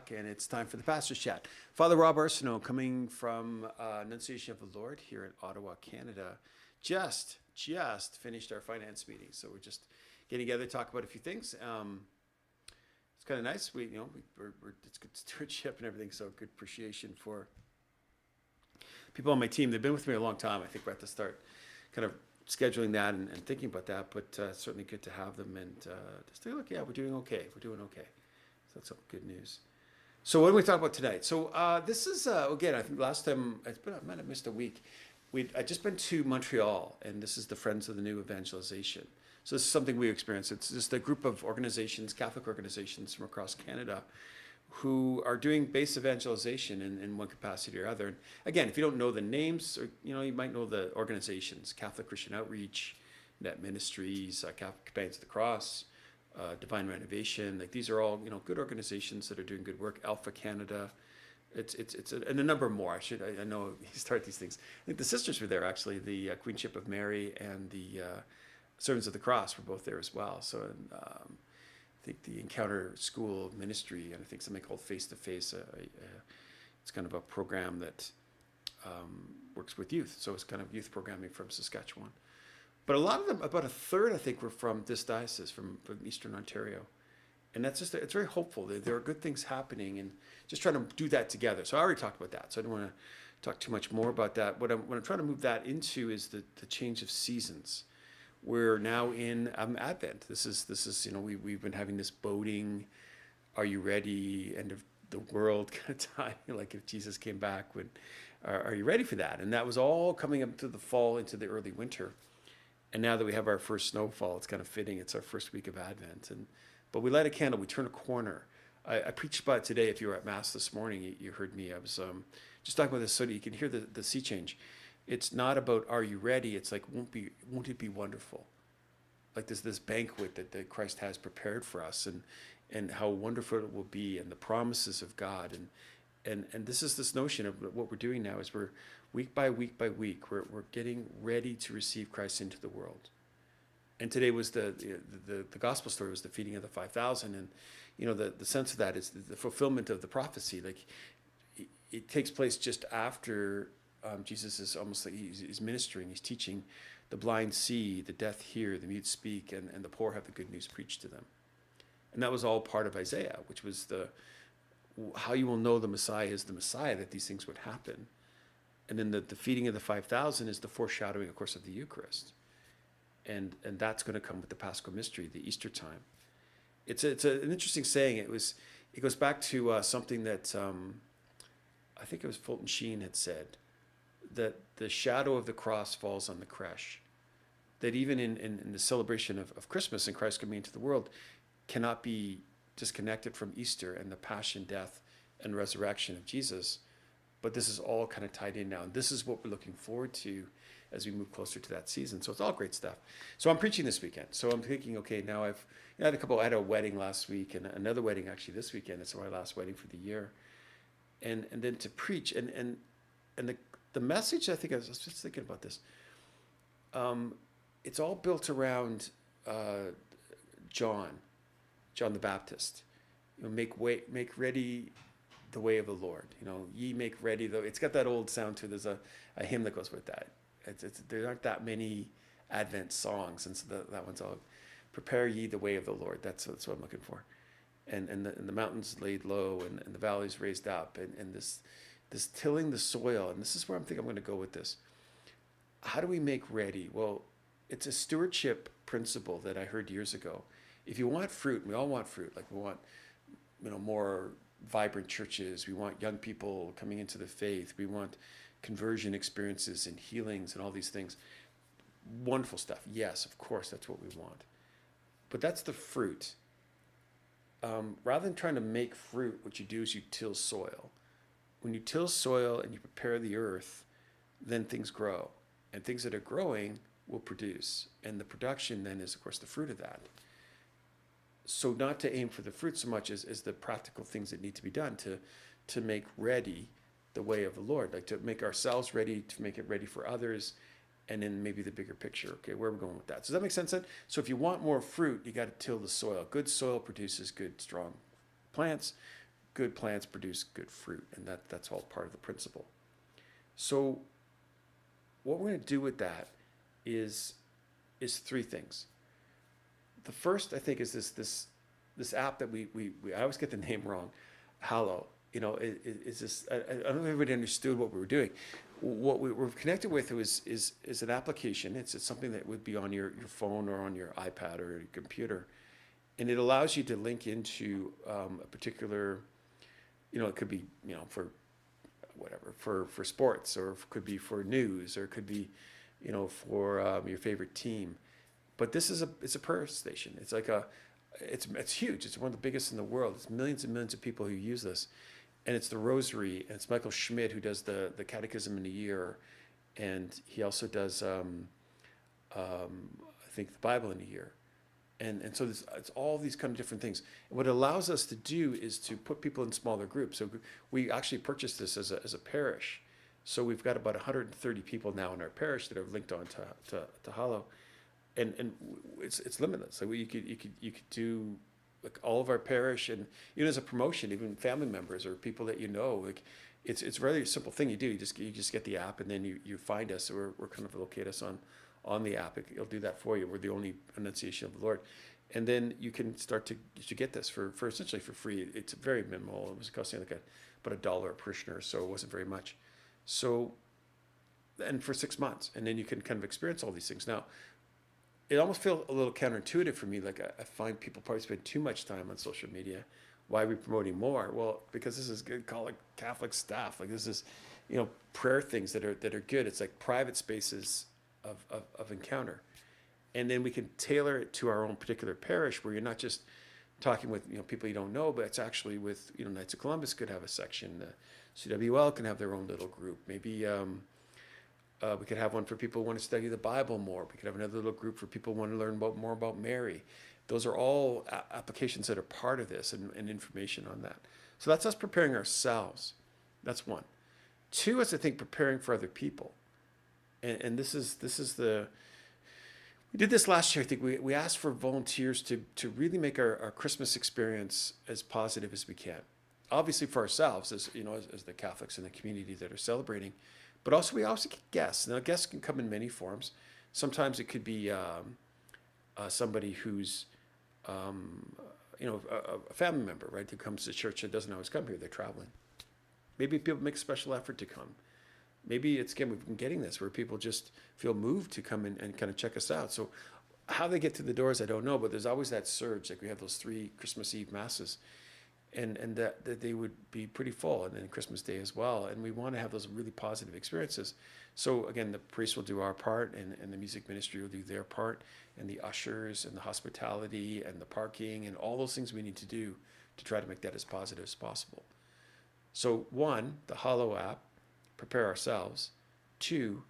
o'clock, and it's time for the Pastor's Chat. Father Rob Arsenault, coming from Annunciation of the Lord here in Ottawa, Canada, just finished our finance meeting. So we're just getting together to talk about a few things. It's kind of nice. We're it's good stewardship and everything, so good appreciation for people on my team. They've been with me a long time. I think we're at the start kind of scheduling that and thinking about that, but certainly good to have them and just take a look. Yeah, we're doing okay. So that's all good news. So what do we talk about tonight? So this is, again, I think last time, I might have missed a week. I just been to Montreal, and this is the Friends of the New Evangelization. So this is something we experienced. It's just a group of organizations, Catholic organizations from across Canada, who are doing base evangelization in one capacity or other. And again, if you don't know the names, or you might know the organizations: Catholic Christian Outreach, Net Ministries, Catholic Companions of the Cross, Divine Renovation. Like these are all good organizations that are doing good work. Alpha Canada, and a number more. I know you start these things. I think the sisters were there actually. The Queenship of Mary and the Servants of the Cross were both there as well. So. I think the Encounter School of Ministry, and I think something called Face to Face. It's kind of a program that works with youth. So it's kind of youth programming from Saskatchewan. But a lot of them, about a third, I think, were from this diocese, from Eastern Ontario. And that's just, it's very hopeful. There are good things happening, and just trying to do that together. So I already talked about that, so I don't want to talk too much more about that. What I'm trying to move that into is the change of seasons. We're now in Advent. This is we've been having this boating, are you ready, end of the world kind of time, like if Jesus came back, are you ready for that? And that was all coming up to the fall, into the early winter. And now that we have our first snowfall, it's kind of fitting. It's our first week of Advent. But we light a candle, we turn a corner. I preached about it today. If you were at Mass this morning, you heard me. I was just talking about this so that you can hear the sea change. It's not about are you ready? It's like won't it be wonderful? Like this banquet that Christ has prepared for us, and how wonderful it will be, and the promises of God, and this is this notion of what we're doing now is we're week by week we're getting ready to receive Christ into the world. And today was the gospel story was the feeding of the 5,000, and the sense of that is the fulfillment of the prophecy. Like it takes place just after. Jesus is almost like he's ministering, he's teaching. The blind see, the deaf hear, the mute speak, and the poor have the good news preached to them. And that was all part of Isaiah, which was how you will know the Messiah is the Messiah, that these things would happen. And then the feeding of the 5,000 is the foreshadowing, of course, of the Eucharist. And that's going to come with the Paschal mystery, the Easter time. It's an interesting saying. It goes back to something that I think it was Fulton Sheen had said, that the shadow of the cross falls on the creche, that even in the celebration of Christmas and Christ coming into the world cannot be disconnected from Easter and the passion, death, and resurrection of Jesus. But this is all kind of tied in now. And this is what we're looking forward to as we move closer to that season. So it's all great stuff. So I'm preaching this weekend. So I'm thinking, okay, now I had a wedding last week and another wedding actually this weekend. It's my last wedding for the year. And then to preach and the message, I think I was just thinking about this. It's all built around John the Baptist. Make ready the way of the Lord. Ye make ready though. It's got that old sound to it. There's a hymn that goes with that. There aren't that many Advent songs, and so that one's all prepare ye the way of the Lord. That's what I'm looking for. And the mountains laid low and the valleys raised up, and this tilling the soil, and this is where I'm going to go with this. How do we make ready? Well, it's a stewardship principle that I heard years ago. If you want fruit, and we all want fruit, like we want, more vibrant churches, we want young people coming into the faith, we want conversion experiences and healings and all these things. Wonderful stuff. Yes, of course, that's what we want. But that's the fruit. Rather than trying to make fruit, what you do is you till soil. When you till soil and you prepare the earth, then things grow. And things that are growing will produce. And the production then is, of course, the fruit of that. So not to aim for the fruit so much as the practical things that need to be done to make ready the way of the Lord, like to make ourselves ready, to make it ready for others, and then maybe the bigger picture. Okay, where are we going with that? Does that make sense then? So if you want more fruit, you got to till the soil. Good soil produces good, strong plants. good plants produce good fruit, and that's all part of the principle. So what we're going to do with that is three things. The first, I think, is this app that I always get the name wrong, Hallow. Is this? I don't know if everybody understood what we were doing. What we were connected with is an application. It's something that would be on your phone or on your iPad or your computer, and it allows you to link into a particular, it could be for whatever, for sports, or it could be for news, or it could be for your favorite team. But it's a prayer station. It's like it's huge. It's one of the biggest in the world. It's millions and millions of people who use this. And it's the Rosary, and it's Michael Schmidt who does the Catechism in a year, and he also does I think the Bible in a year, and so it's all these kind of different things. And what it allows us to do is to put people in smaller groups. So we actually purchased this as a parish, so we've got about 130 people now in our parish that are linked on to Hallow, and it's limitless. So you could do like all of our parish, and even as a promotion, even family members or people that like it's a really simple thing you do. You just get the app, and then you find us, or kind of locate us on the app. It'll do that for you. We're the only Annunciation of the Lord, and then you can start to get this for essentially for free. It's very minimal. It was costing like about $1 a parishioner, so it wasn't very much. So, and for 6 months, and then you can kind of experience all these things. Now, it almost feels a little counterintuitive for me. Like I find people probably spend too much time on social media. Why are we promoting more? Well, because this is good, call it Catholic stuff. Like this is, prayer things that are good. It's like private spaces of encounter. And then we can tailor it to our own particular parish, where you're not just talking with people you don't know, but it's actually with Knights of Columbus could have a section. CWL can have their own little group. Maybe we could have one for people who want to study the Bible more. We could have another little group for people who want to learn more about Mary. Those are all applications that are part of this, and information on that. So that's us preparing ourselves. That's one. Two is, I think, preparing for other people. And this is we did this last year. I think we asked for volunteers to really make our Christmas experience as positive as we can. Obviously for ourselves, as the Catholics in the community that are celebrating. But also, we also get guests. Now, guests can come in many forms. Sometimes it could be somebody who's, a family member, right, who comes to church that doesn't always come here. They're traveling. Maybe people make a special effort to come. Maybe it's, again, we've been getting this, where people just feel moved to come in and kind of check us out. So how they get through the doors, I don't know. But there's always that surge. Like we have those 3 Christmas Eve masses. And that they would be pretty full, and then Christmas Day as well. And we want to have those really positive experiences. So again, the priest will do our part, and the music ministry will do their part, and the ushers and the hospitality and the parking and all those things we need to do to try to make that as positive as possible. So 1, the Hallow app, prepare ourselves. 2,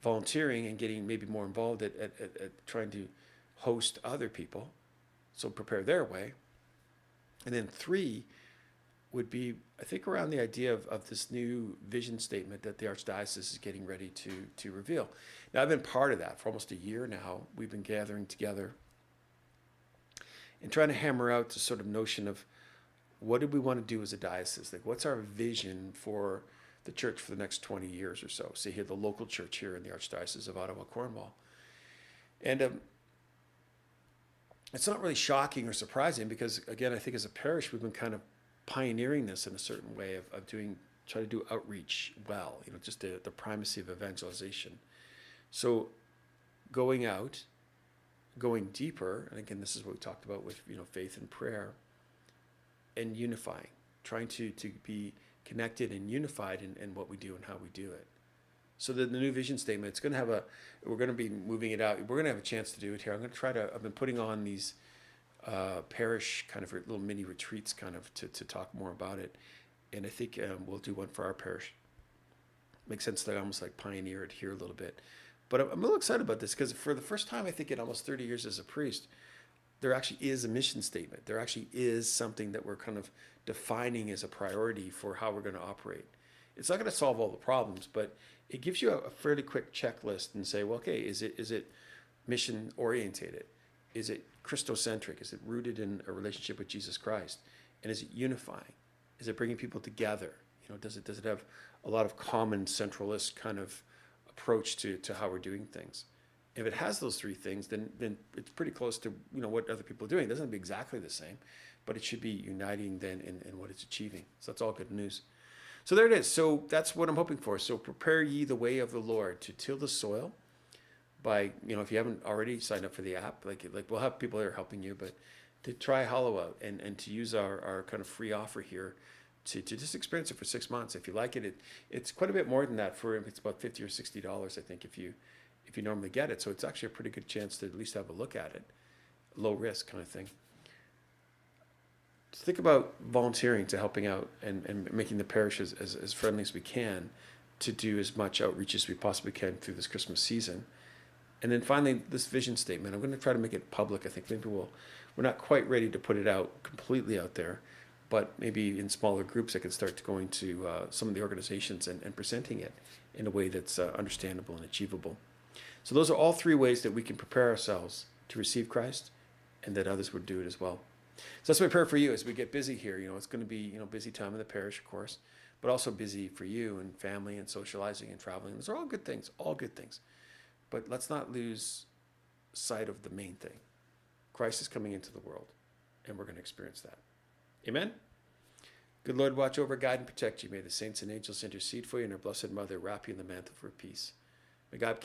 volunteering and getting maybe more involved at trying to host other people, so prepare their way. And then 3 would be, I think, around the idea of this new vision statement that the Archdiocese is getting ready to reveal. Now, I've been part of that for almost a year now. We've been gathering together and trying to hammer out the sort of notion of what do we want to do as a diocese? Like, what's our vision for the church for the next 20 years or so? Say here, the local church here in the Archdiocese of Ottawa, Cornwall. And it's not really shocking or surprising because, again, I think as a parish, we've been kind of pioneering this in a certain way of try to do outreach well, just the primacy of evangelization. So going out, going deeper, and again, this is what we talked about with, faith and prayer, and unifying, trying to be connected and unified in what we do and how we do it. So the new vision statement, it's going to have we're going to be moving it out. We're going to have a chance to do it here. I've been putting on these parish kind of little mini retreats kind of to talk more about it. And I think we'll do one for our parish. Makes sense that I almost like pioneer it here a little bit. But I'm a little excited about this because for the first time, I think in almost 30 years as a priest, there actually is a mission statement. There actually is something that we're kind of defining as a priority for how we're going to operate. It's not going to solve all the problems, but it gives you a fairly quick checklist and say, well, okay, is it mission orientated? Is it Christocentric? Is it rooted in a relationship with Jesus Christ? And is it unifying? Is it bringing people together? Does it have a lot of common centralist kind of approach to how we're doing things? If it has those three things, then it's pretty close to what other people are doing. It doesn't have to be exactly the same, but it should be uniting then in what it's achieving. So that's all good news. So there it is. So that's what I'm hoping for. So prepare ye the way of the Lord to till the soil by, if you haven't already signed up for the app, like we'll have people there helping you, but to try Hollow out and to use our kind of free offer here to just experience it for 6 months. If you like it, it's quite a bit more than that it's about $50 or $60, I think, if you normally get it. So it's actually a pretty good chance to at least have a look at it. Low risk kind of thing. Just think about volunteering to helping out and making the parish as friendly as we can to do as much outreach as we possibly can through this Christmas season. And then finally, this vision statement, I'm going to try to make it public. I think maybe we're not quite ready to put it out completely out there, but maybe in smaller groups I could start going to some of the organizations and presenting it in a way that's understandable and achievable. So those are all three ways that we can prepare ourselves to receive Christ and that others would do it as well. So that's my prayer for you as we get busy here. It's going to be, busy time in the parish, of course, but also busy for you and family and socializing and traveling. Those are all good things, But let's not lose sight of the main thing. Christ is coming into the world, and we're going to experience that. Amen? Good Lord, watch over, guide, and protect you. May the saints and angels intercede for you, and our Blessed Mother wrap you in the mantle for peace. May God keep